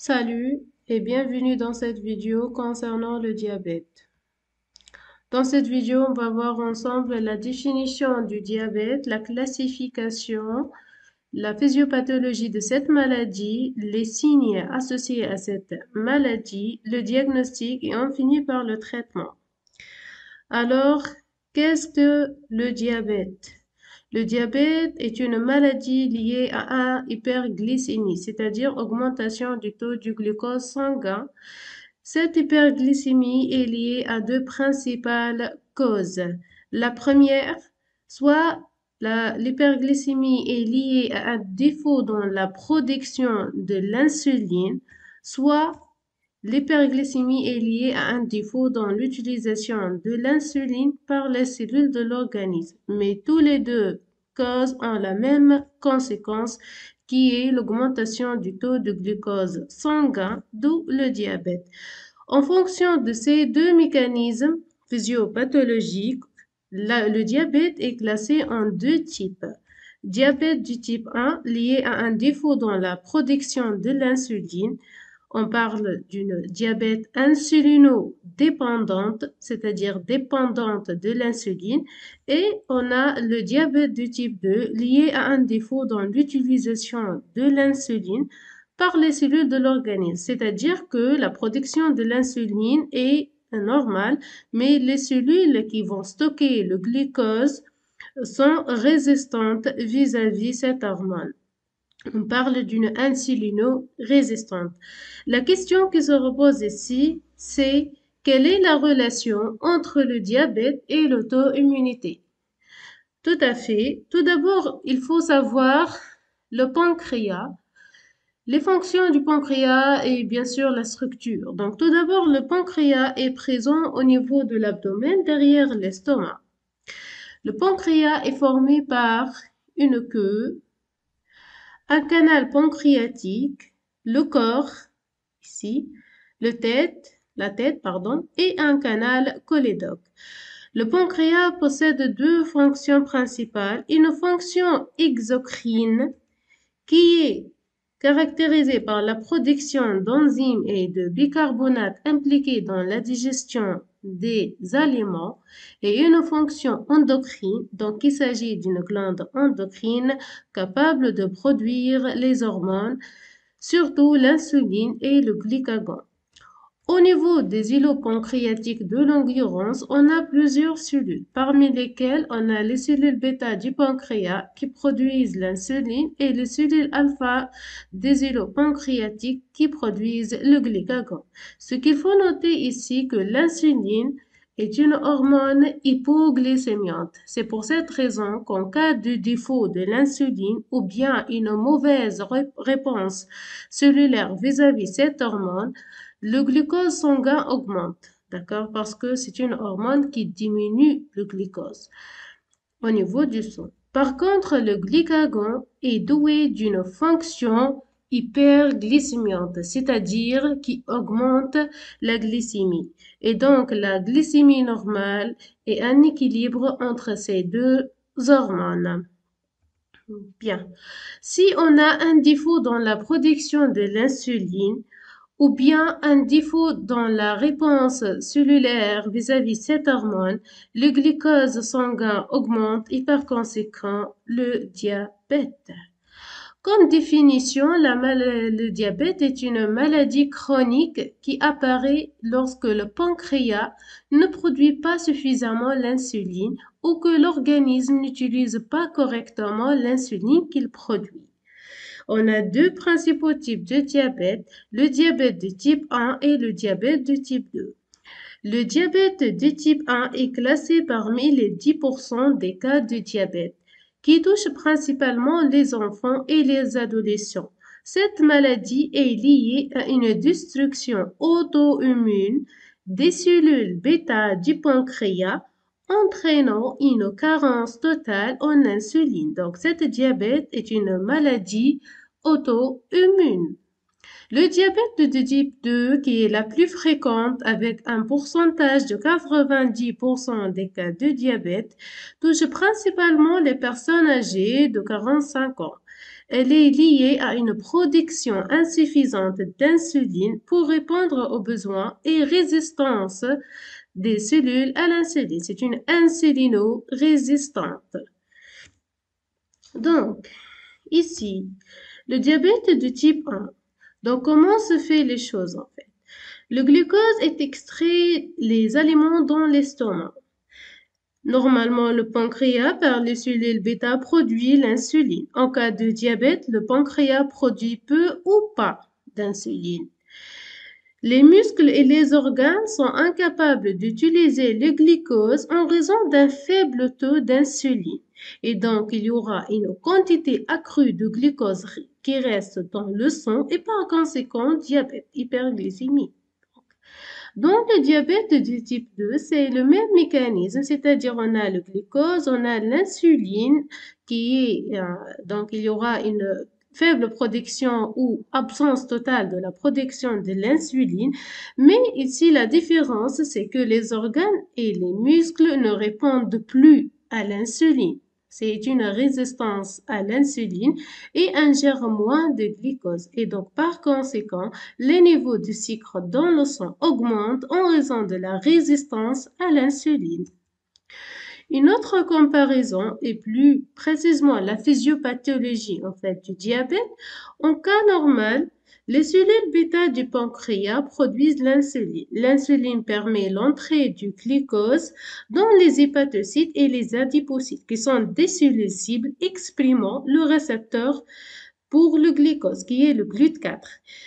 Salut et bienvenue dans cette vidéo concernant le diabète. Dans cette vidéo, on va voir ensemble la définition du diabète, la classification, la physiopathologie de cette maladie, les signes associés à cette maladie, le diagnostic et on finit par le traitement. Alors, qu'est-ce que le diabète? Le diabète est une maladie liée à une hyperglycémie, c'est-à-dire augmentation du taux du glucose sanguin. Cette hyperglycémie est liée à deux principales causes. La première, soit l'hyperglycémie est liée à un défaut dans la production de l'insuline, soit l'hyperglycémie est liée à un défaut dans l'utilisation de l'insuline par les cellules de l'organisme, mais tous les deux causes ont la même conséquence qui est l'augmentation du taux de glucose sanguin, d'où le diabète. En fonction de ces deux mécanismes physiopathologiques, le diabète est classé en deux types. Diabète du type 1 lié à un défaut dans la production de l'insuline. On parle d'une diabète insulino-dépendante, c'est-à-dire dépendante de l'insuline. Et on a le diabète du type 2 lié à un défaut dans l'utilisation de l'insuline par les cellules de l'organisme, c'est-à-dire que la production de l'insuline est normale, mais les cellules qui vont stocker le glucose sont résistantes vis-à-vis cette hormone. On parle d'une insulino-résistante. La question qui se repose ici, c'est quelle est la relation entre le diabète et l'auto-immunité? Tout à fait. Tout d'abord, il faut savoir le pancréas. Les fonctions du pancréas et bien sûr la structure. Donc tout d'abord, le pancréas est présent au niveau de l'abdomen derrière l'estomac. Le pancréas est formé par une queue, un canal pancréatique, le corps, ici, la tête, pardon, et un canal cholédoque. Le pancréas possède deux fonctions principales. Une fonction exocrine qui est caractérisée par la production d'enzymes et de bicarbonates impliqués dans la digestion des aliments et une fonction endocrine, donc il s'agit d'une glande endocrine capable de produire les hormones, surtout l'insuline et le glucagon. Au niveau des îlots pancréatiques de l'endurance, on a plusieurs cellules, parmi lesquelles on a les cellules bêta du pancréas qui produisent l'insuline et les cellules alpha des îlots pancréatiques qui produisent le glucagon. Ce qu'il faut noter ici que l'insuline est une hormone hypoglycémiante. C'est pour cette raison qu'en cas de défaut de l'insuline ou bien une mauvaise réponse cellulaire vis-à-vis cette hormone, le glucose sanguin augmente, d'accord, parce que c'est une hormone qui diminue le glucose au niveau du sang. Par contre, le glucagon est doué d'une fonction hyperglycémiante, c'est-à-dire qui augmente la glycémie. Et donc, la glycémie normale est un équilibre entre ces deux hormones. Bien. Si on a un défaut dans la production de l'insuline, ou bien un défaut dans la réponse cellulaire vis-à-vis cette hormone, le glucose sanguin augmente et par conséquent le diabète. Comme définition, le diabète est une maladie chronique qui apparaît lorsque le pancréas ne produit pas suffisamment l'insuline ou que l'organisme n'utilise pas correctement l'insuline qu'il produit. On a deux principaux types de diabète, le diabète de type 1 et le diabète de type 2. Le diabète de type 1 est classé parmi les 10% des cas de diabète, qui touche principalement les enfants et les adolescents. Cette maladie est liée à une destruction auto-immune des cellules bêta du pancréas, entraînant une carence totale en insuline. Donc, cette diabète est une maladie auto-immune. Le diabète de type 2, qui est la plus fréquente avec un pourcentage de 90% des cas de diabète, touche principalement les personnes âgées de 45 ans. Elle est liée à une production insuffisante d'insuline pour répondre aux besoins et résistance des cellules à l'insuline. C'est une insulino-résistante. Donc, ici, le diabète de type 1. Donc, comment se fait les choses en fait? Le glucose est extrait les aliments dans l'estomac. Normalement, le pancréas, par les cellules bêta, produit l'insuline. En cas de diabète, le pancréas produit peu ou pas d'insuline. Les muscles et les organes sont incapables d'utiliser le glucose en raison d'un faible taux d'insuline. Et donc, il y aura une quantité accrue de glucose qui reste dans le sang et par conséquent, diabète, hyperglycémie. Dans le diabète de type 2, c'est le même mécanisme, c'est-à-dire on a le glucose, on a l'insuline qui est, donc il y aura une faible production ou absence totale de la production de l'insuline, mais ici la différence c'est que les organes et les muscles ne répondent plus à l'insuline. C'est une résistance à l'insuline et ingère moins de glucose. Et donc, par conséquent, les niveaux de sucre dans le sang augmentent en raison de la résistance à l'insuline. Une autre comparaison est plus précisément la physiopathologie en fait du diabète. En cas normal, les cellules bêta du pancréas produisent l'insuline. L'insuline permet l'entrée du glucose dans les hépatocytes et les adipocytes, qui sont des cellules cibles exprimant le récepteur pour le glucose, qui est le GLUT4.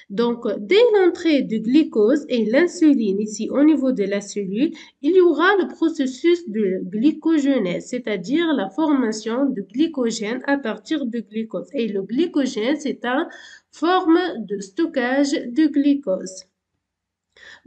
Donc, dès l'entrée du glucose et l'insuline, ici au niveau de la cellule, il y aura le processus de glycogenèse, c'est-à-dire la formation de glycogène à partir du glucose. Et le glycogène, c'est une forme de stockage de glucose.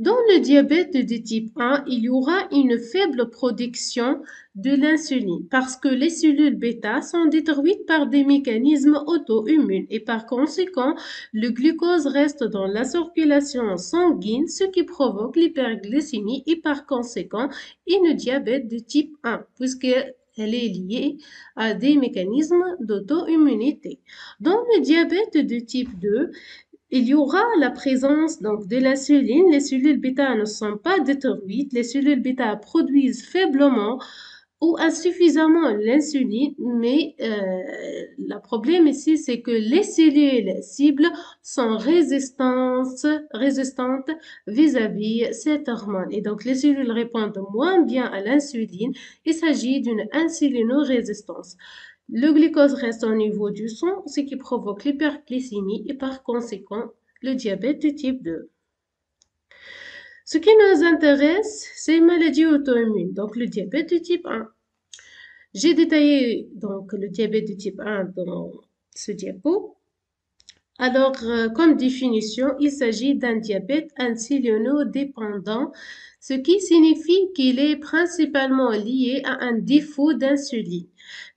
Dans le diabète de type 1, il y aura une faible production de l'insuline parce que les cellules bêta sont détruites par des mécanismes auto-immunes et par conséquent, le glucose reste dans la circulation sanguine, ce qui provoque l'hyperglycémie et par conséquent, une diabète de type 1 puisqu'elle est liée à des mécanismes d'auto-immunité. Dans le diabète de type 2, il y aura la présence donc de l'insuline. Les cellules bêta ne sont pas détruites. Les cellules bêta produisent faiblement ou insuffisamment l'insuline, mais le problème ici, c'est que les cellules cibles sont résistantes vis-à-vis cette hormone. Et donc, les cellules répondent moins bien à l'insuline. Il s'agit d'une insulinorésistance. Le glucose reste au niveau du sang, ce qui provoque l'hyperglycémie et par conséquent le diabète de type 2. Ce qui nous intéresse, c'est les maladies auto-immunes, donc le diabète de type 1. J'ai détaillé donc le diabète de type 1 dans ce diapo. Alors, comme définition, il s'agit d'un diabète insulinodépendant, ce qui signifie qu'il est principalement lié à un défaut d'insuline.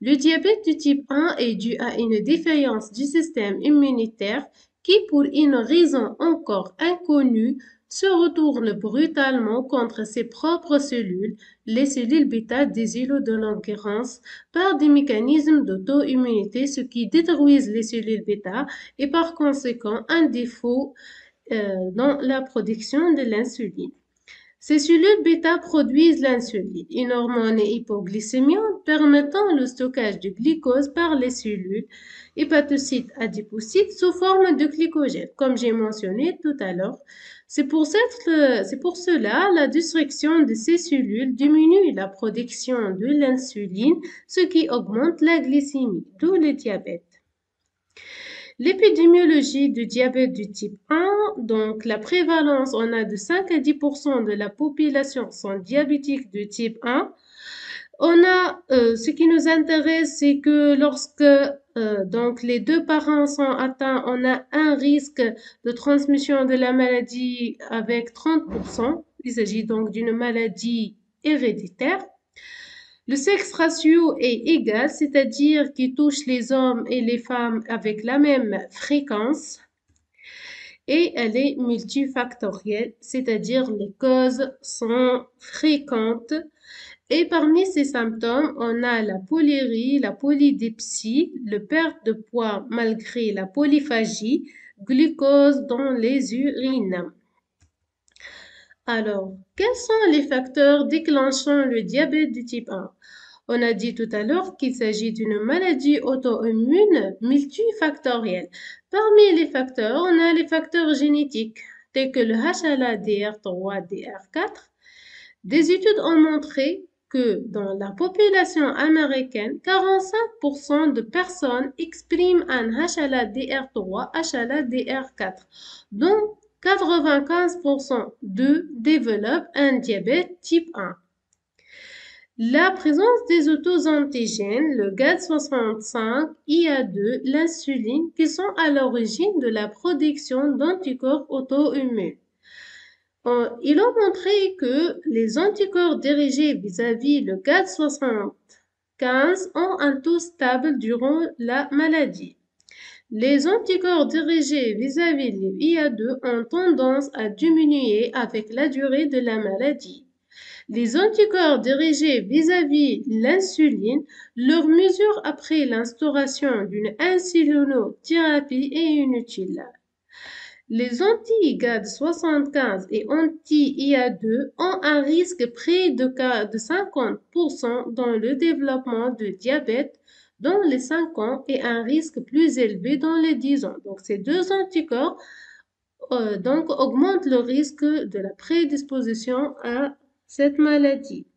Le diabète de type 1 est dû à une défaillance du système immunitaire qui, pour une raison encore inconnue, se retourne brutalement contre ses propres cellules, les cellules bêta des îlots de Langerhans, par des mécanismes d'auto-immunité, ce qui détruisent les cellules bêta et par conséquent un défaut dans la production de l'insuline. Ces cellules bêta produisent l'insuline, une hormone hypoglycémiante permettant le stockage du glucose par les cellules hépatocytes adipocytes sous forme de glycogène, comme j'ai mentionné tout à l'heure. C'est pour cela la destruction de ces cellules diminue la production de l'insuline, ce qui augmente la glycémie, d'où le diabète. L'épidémiologie du diabète du type 1, donc la prévalence, on a de 5 à 10% de la population sont diabétiques de type 1. On a, ce qui nous intéresse, c'est que lorsque donc les deux parents sont atteints, on a un risque de transmission de la maladie avec 30%. Il s'agit donc d'une maladie héréditaire. Le sexe ratio est égal, c'est-à-dire qu'il touche les hommes et les femmes avec la même fréquence. et elle est multifactorielle, c'est-à-dire les causes sont fréquentes. Et parmi ces symptômes, on a la polyurie, la polydipsie, le perte de poids malgré la polyphagie, glucose dans les urines. Alors, quels sont les facteurs déclenchant le diabète du type 1? On a dit tout à l'heure qu'il s'agit d'une maladie auto-immune multifactorielle. Parmi les facteurs, on a les facteurs génétiques, tels que le HLA-DR3, DR4. Des études ont montré que dans la population américaine, 45% de personnes expriment un HLA-DR3, HLA-DR4, dont 95% d'eux développent un diabète type 1. La présence des autoantigènes, le GAD65, IA2, l'insuline, qui sont à l'origine de la production d'anticorps auto-immunes. Ils ont montré que les anticorps dirigés vis-à-vis le GAD75 ont un taux stable durant la maladie. Les anticorps dirigés vis-à-vis le IA2 ont tendance à diminuer avec la durée de la maladie. Les anticorps dirigés vis-à-vis l'insuline, leur mesure après l'instauration d'une insulinothérapie est inutile. Les anti-GAD75 et anti-IA2 ont un risque près de 50% dans le développement de diabète dans les 5 ans et un risque plus élevé dans les 10 ans. Donc, ces deux anticorps augmentent le risque de la prédisposition à cette maladie.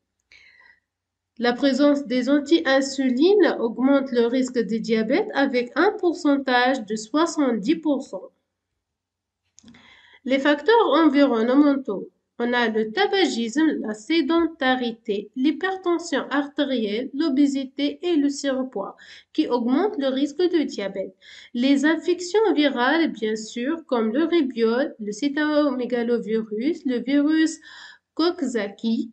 La présence des anti-insulines augmente le risque de diabète avec un pourcentage de 70%. Les facteurs environnementaux. On a le tabagisme, la sédentarité, l'hypertension artérielle, l'obésité et le surpoids qui augmentent le risque de diabète. Les infections virales, bien sûr, comme le rubéole, le cytomégalovirus, le virus Coxsackie.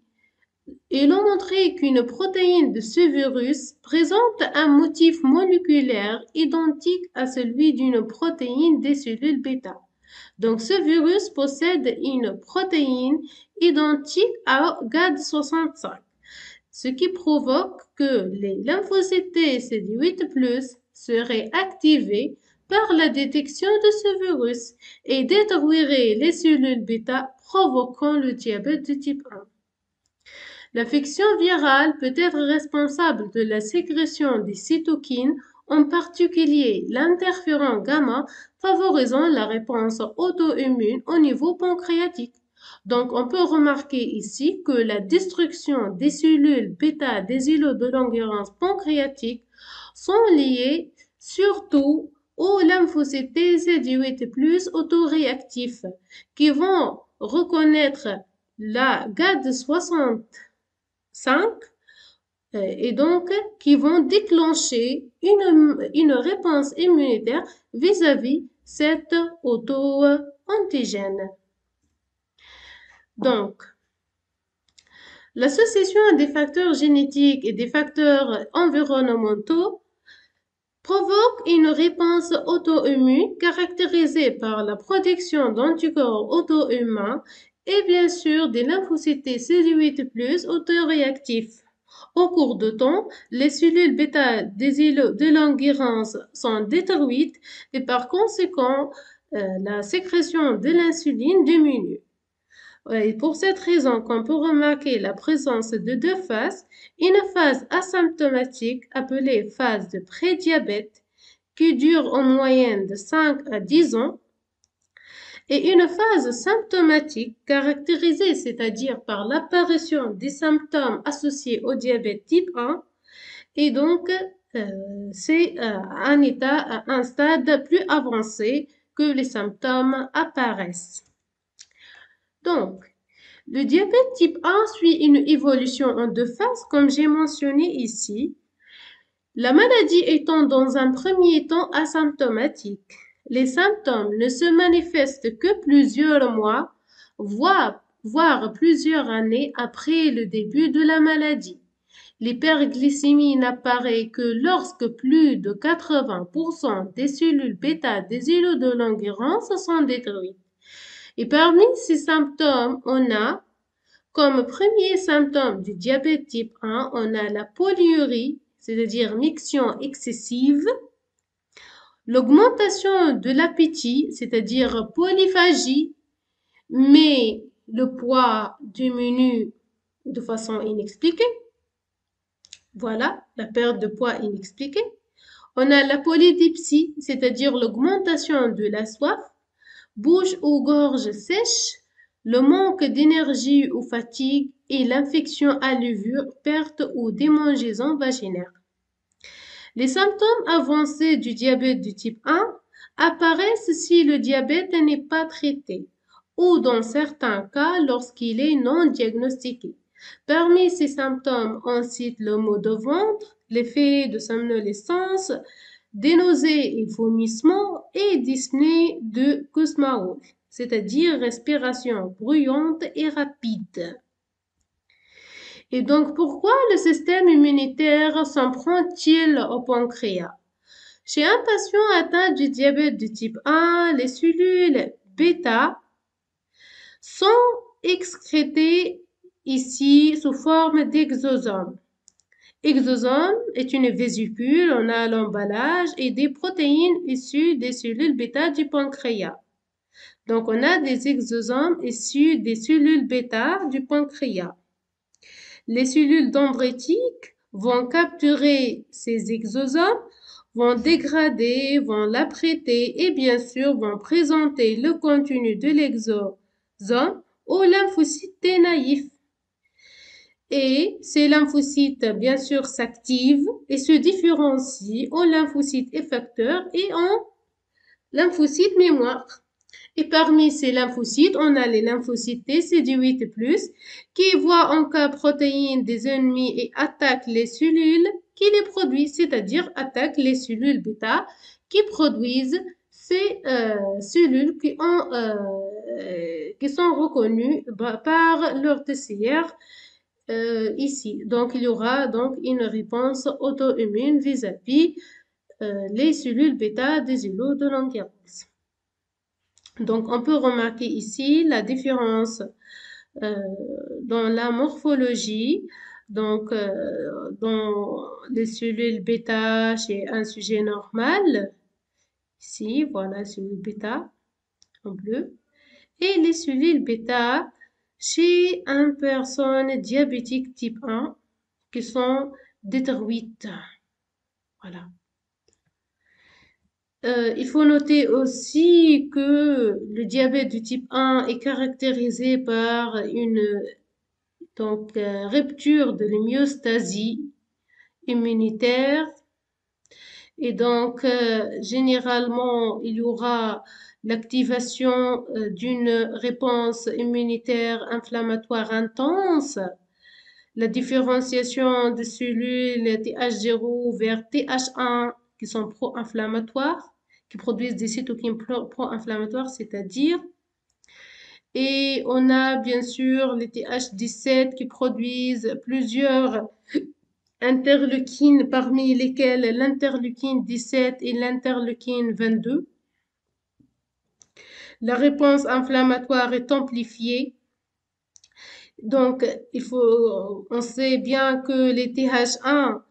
Ils ont montré qu'une protéine de ce virus présente un motif moléculaire identique à celui d'une protéine des cellules bêta. Donc, ce virus possède une protéine identique à GAD65, ce qui provoque que les lymphocytes CD8+ seraient activés par la détection de ce virus et détruiraient les cellules bêta provoquant le diabète de type 1. L'infection virale peut être responsable de la sécrétion des cytokines, en particulier l'interféron gamma, favorisant la réponse auto-immune au niveau pancréatique. Donc, on peut remarquer ici que la destruction des cellules bêta des îlots de Langerhans pancréatiques sont liées surtout aux lymphocytes CD8+ autoréactifs qui vont reconnaître la GAD65 et donc qui vont déclencher une réponse immunitaire vis-à-vis cet auto-antigène. Donc, l'association des facteurs génétiques et des facteurs environnementaux provoque une réponse auto-immune caractérisée par la production d'anticorps auto-humains et bien sûr des lymphocytes CD8+ autoréactifs. Au cours de temps, les cellules bêta des îlots de Langerhans sont détruites et par conséquent, la sécrétion de l'insuline diminue. Et pour cette raison qu'on peut remarquer la présence de deux phases, une phase asymptomatique appelée phase de prédiabète qui dure en moyenne de 5 à 10 ans et une phase symptomatique caractérisée, c'est-à-dire par l'apparition des symptômes associés au diabète type 1 et donc c'est un stade plus avancé que les symptômes apparaissent. Donc, le diabète type 1 suit une évolution en deux phases, comme j'ai mentionné ici. La maladie étant dans un premier temps asymptomatique, les symptômes ne se manifestent que plusieurs mois, voire plusieurs années après le début de la maladie. L'hyperglycémie n'apparaît que lorsque plus de 80% des cellules bêta des îlots de Langerhans sont détruites. Et parmi ces symptômes, on a comme premier symptôme du diabète type 1, on a la polyurie, c'est-à-dire miction excessive, l'augmentation de l'appétit, c'est-à-dire polyphagie, mais le poids diminue de façon inexpliquée. Voilà, la perte de poids inexpliquée. On a la polydipsie, c'est-à-dire l'augmentation de la soif, bouche ou gorge sèche, le manque d'énergie ou fatigue et l'infection à l'uvure, perte ou démangeaison vaginaire. Les symptômes avancés du diabète du type 1 apparaissent si le diabète n'est pas traité ou dans certains cas lorsqu'il est non diagnostiqué. Parmi ces symptômes, on cite le maux de ventre, l'effet de somnolescence, des nausées et vomissements et dyspnée de Kussmaul, c'est-à-dire respiration bruyante et rapide. Et donc, pourquoi le système immunitaire s'en prend-il au pancréas? Chez un patient atteint du diabète de type 1, les cellules bêta sont excrétées ici sous forme d'exosome. Exosome est une vésicule, on a l'emballage et des protéines issues des cellules bêta du pancréas. Donc, on a des exosomes issus des cellules bêta du pancréas. Les cellules dendritiques vont capturer ces exosomes, vont dégrader, vont l'apprêter et bien sûr vont présenter le contenu de l'exosome aux lymphocytes T naïfs. Et ces lymphocytes, bien sûr, s'activent et se différencient en lymphocytes effecteurs et en lymphocytes mémoire. Et parmi ces lymphocytes, on a les lymphocytes T CD8+, qui voient en cas protéines des ennemis et attaquent les cellules qui les produisent, c'est-à-dire attaquent les cellules bêta qui produisent ces cellules qui sont reconnues par leur TCR ici. Donc, il y aura donc une réponse auto-immune vis-à-vis les cellules bêta des îlots de Langerhans. Donc, on peut remarquer ici la différence dans la morphologie. Donc, dans les cellules bêta chez un sujet normal, ici, voilà, les cellules bêta en bleu, et les cellules bêta chez une personne diabétique type 1 qui sont détruites. Voilà. Il faut noter aussi que le diabète du type 1 est caractérisé par une rupture de l'homéostasie immunitaire. Et donc, généralement, il y aura l'activation d'une réponse immunitaire inflammatoire intense, la différenciation de cellules TH0 vers TH1 qui sont pro-inflammatoires, qui produisent des cytokines pro-inflammatoires, c'est-à-dire. Et on a bien sûr les TH17 qui produisent plusieurs interleukines, parmi lesquelles l'interleukine 17 et l'interleukine 22. La réponse inflammatoire est amplifiée. Donc, on sait bien que les TH1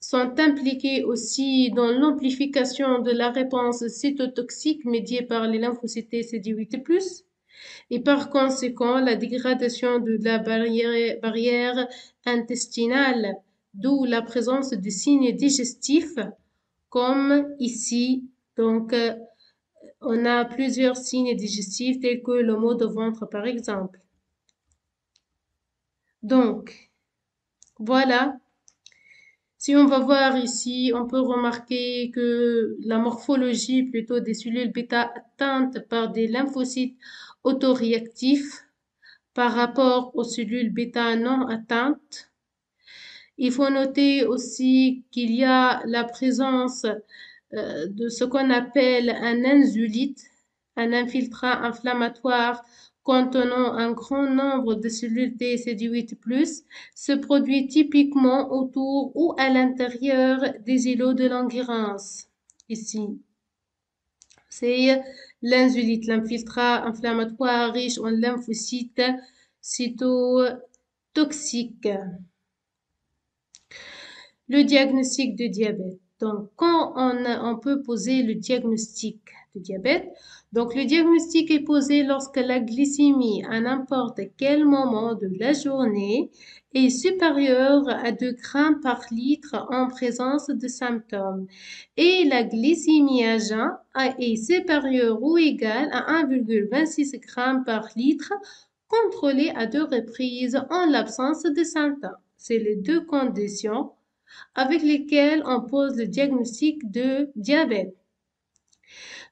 sont impliqués aussi dans l'amplification de la réponse cytotoxique médiée par les lymphocytes CD8+. Et par conséquent, la dégradation de la barrière intestinale, d'où la présence de signes digestifs, comme ici. Donc, on a plusieurs signes digestifs tels que le maux de ventre, par exemple. Donc, voilà. Si on va voir ici, on peut remarquer que la morphologie plutôt des cellules bêta atteintes par des lymphocytes autoréactifs par rapport aux cellules bêta non atteintes. Il faut noter aussi qu'il y a la présence de ce qu'on appelle un insulite, un infiltrant inflammatoire contenant un grand nombre de cellules TCD8+, se produit typiquement autour ou à l'intérieur des îlots de Langerhans. Ici, c'est l'insulite, l'infiltrat inflammatoire riche en lymphocytes cytotoxiques. Le diagnostic de diabète. Donc, quand on peut poser le diagnostic de diabète, donc le diagnostic est posé lorsque la glycémie à n'importe quel moment de la journée est supérieure à 2 grammes par litre en présence de symptômes et la glycémie à jeun est supérieure ou égale à 1,26 g par litre contrôlée à 2 reprises en l'absence de symptômes. C'est les deux conditions avec lesquels on pose le diagnostic de diabète.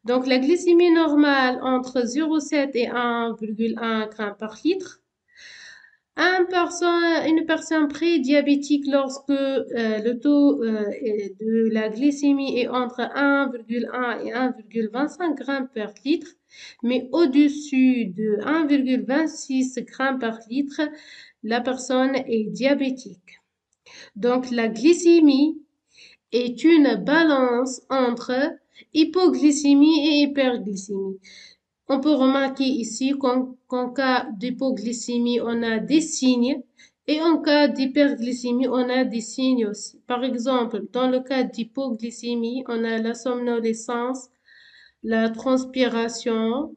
Donc, la glycémie normale entre 0,7 et 1,1 g par litre. Une personne prédiabétique lorsque le taux de la glycémie est entre 1,1 et 1,25 g par litre, mais au-dessus de 1,26 g par litre, la personne est diabétique. Donc, la glycémie est une balance entre hypoglycémie et hyperglycémie. On peut remarquer ici qu'en cas d'hypoglycémie, on a des signes et en cas d'hyperglycémie, on a des signes aussi. Par exemple, dans le cas d'hypoglycémie, on a la somnolescence, la transpiration,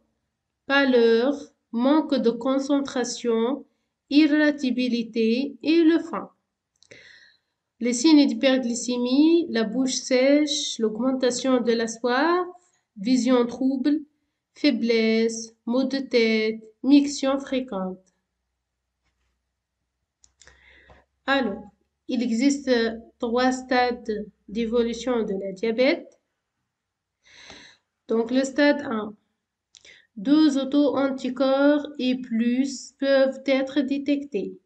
pâleur, manque de concentration, irritabilité et le faim. Les signes d'hyperglycémie, la bouche sèche, l'augmentation de la soif, vision trouble, faiblesse, maux de tête, miction fréquente. Alors, il existe 3 stades d'évolution de la diabète. Donc, le stade 1. 2 auto-anticorps et plus peuvent être détectés.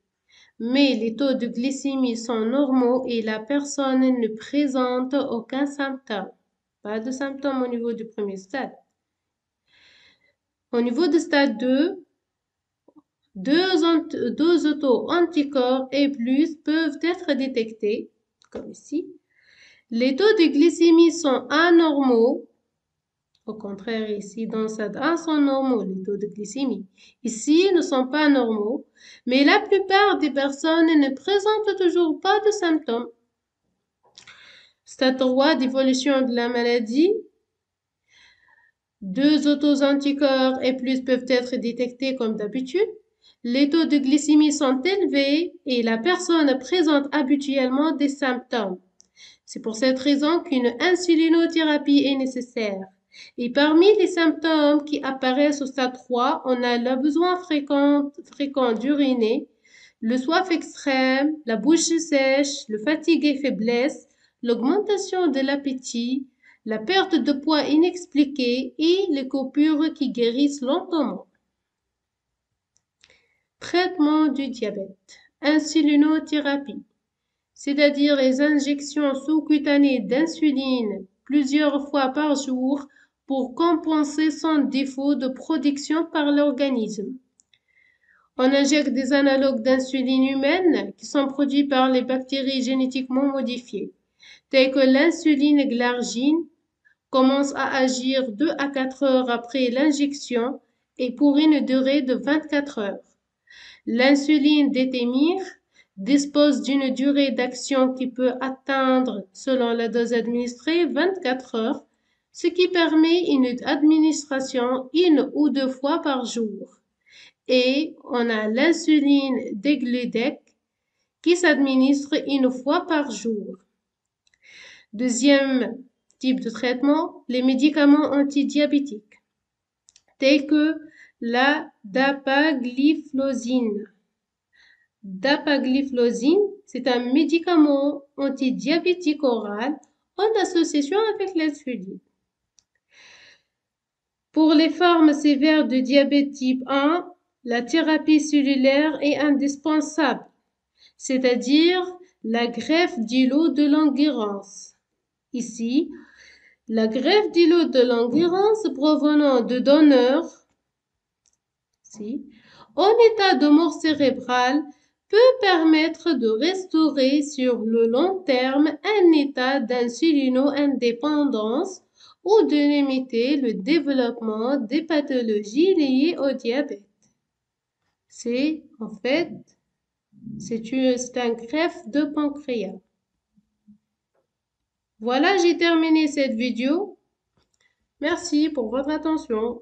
Mais les taux de glycémie sont normaux et la personne ne présente aucun symptôme. Pas de symptômes au niveau du premier stade. Au niveau du stade 2, 2 auto-anticorps et plus peuvent être détectés, comme ici. Les taux de glycémie sont anormaux. Au contraire, ici, dans le stade 1, sont normaux, les taux de glycémie. Ici, ils ne sont pas normaux, mais la plupart des personnes ne présentent toujours pas de symptômes. Stade 3 d'évolution de la maladie. 2 auto-anticorps et plus peuvent être détectés comme d'habitude. Les taux de glycémie sont élevés et la personne présente habituellement des symptômes. C'est pour cette raison qu'une insulinothérapie est nécessaire. Et parmi les symptômes qui apparaissent au stade 3, on a le besoin fréquent d'uriner, le soif extrême, la bouche sèche, le fatigue et faiblesse, l'augmentation de l'appétit, la perte de poids inexpliquée et les coupures qui guérissent lentement. Traitement du diabète. Insulinothérapie, c'est-à-dire les injections sous-cutanées d'insuline plusieurs fois par jour pour compenser son défaut de production par l'organisme. On injecte des analogues d'insuline humaine qui sont produits par les bactéries génétiquement modifiées, telles que l'insuline glargine, commence à agir 2 à 4 heures après l'injection et pour une durée de 24 heures. L'insuline détémir dispose d'une durée d'action qui peut atteindre, selon la dose administrée, 24 heures, ce qui permet une administration 1 ou 2 fois par jour. Et on a l'insuline degludec qui s'administre 1 fois par jour. Deuxième type de traitement, les médicaments antidiabétiques, tels que la dapagliflozine. Dapagliflozine, c'est un médicament antidiabétique oral en association avec l'insuline. Pour les formes sévères de diabète type 1, la thérapie cellulaire est indispensable, c'est-à-dire la greffe d'îlot de Langerhans. Ici, la greffe d'îlot de Langerhans provenant de donneurs, en état de mort cérébrale peut permettre de restaurer sur le long terme un état d'insulino-indépendance ou de limiter le développement des pathologies liées au diabète. C'est un greffe de pancréas. Voilà, j'ai terminé cette vidéo. Merci pour votre attention.